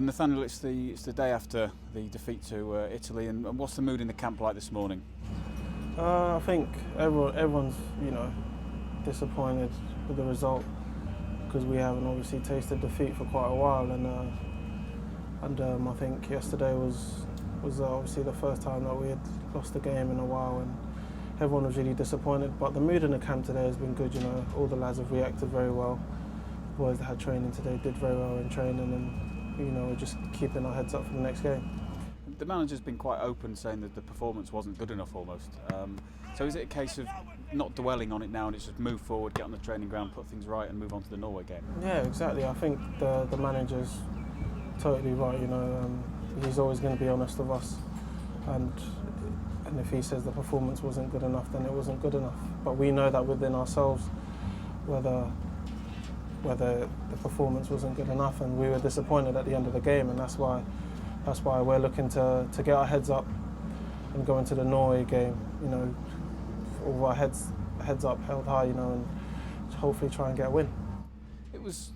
Nathaniel, it's the day after the defeat to Italy, and what's the mood in the camp like this morning? I think everyone's disappointed with the result because we haven't obviously tasted defeat for quite a while, and I think yesterday was obviously the first time that we had lost a game in a while, and everyone was really disappointed. But the mood in the camp today has been good. All the lads have reacted very well. The boys that had training today did very well in training, and we're just keeping our heads up for the next game. The manager's been quite open, saying that the performance wasn't good enough almost. So is it a case of not dwelling on it now and it's just move forward, get on the training ground, put things right and move on to the Norway game? Yeah, exactly. I think the manager's totally right. He's always going to be honest with us, and if he says the performance wasn't good enough, then it wasn't good enough. But we know that within ourselves whether the performance wasn't good enough, and we were disappointed at the end of the game, and that's why we're looking to get our heads up and go into the Norway game, with our heads up, held high, and hopefully try and get a win. It was,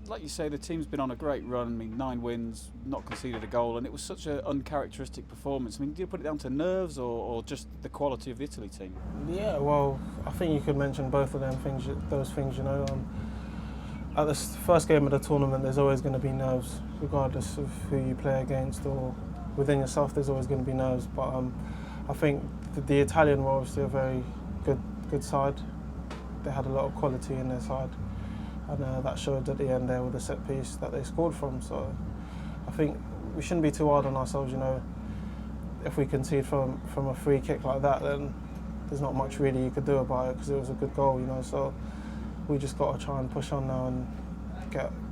like you say, the team's been on a great run. I mean, 9 wins, not conceded a goal, and it was such an uncharacteristic performance. I mean, do you put it down to nerves or just the quality of the Italy team? Yeah, well, I think you could mention both of those things. At the first game of the tournament, there's always going to be nerves, regardless of who you play against, or within yourself there's always going to be nerves. But I think the Italian were obviously a very good side. They had a lot of quality in their side, and that showed at the end there with the set piece that they scored from. So I think we shouldn't be too hard on ourselves. If we concede from a free kick like that, then there's not much really you could do about it because it was a good goal. So we just got to try and push on now and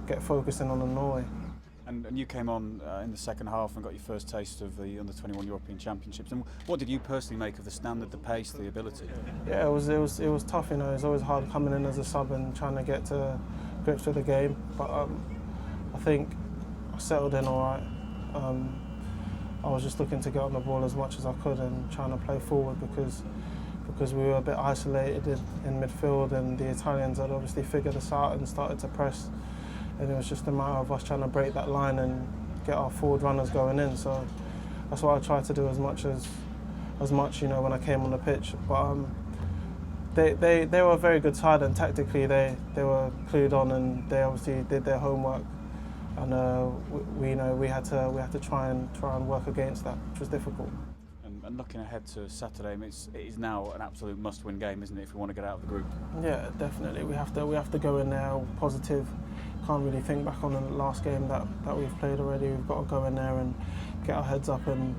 get focusing on the Norway. And you came on in the second half and got your first taste of the Under-21 European Championships. And what did you personally make of the standard, the pace, the ability? Yeah, it was tough. It's always hard coming in as a sub and trying to get to grips with the game. But I think I settled in all right. I was just looking to get on the ball as much as I could and trying to play forward because we were a bit isolated in midfield, and the Italians had obviously figured us out and started to press, and it was just a matter of us trying to break that line and get our forward runners going in. So that's what I tried to do as much when I came on the pitch. But they were a very good side, and tactically they were clued on, and they obviously did their homework, and we had to try and work against that, which was difficult. And looking ahead to Saturday, it is now an absolute must-win game, isn't it, if we want to get out of the group? Yeah, definitely. We have to go in there positive. Can't really think back on the last game that we've played already. We've got to go in there and get our heads up and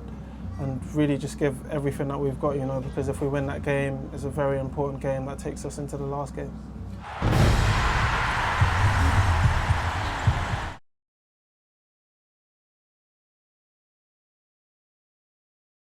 really just give everything that we've got, because if we win that game, it's a very important game that takes us into the last game.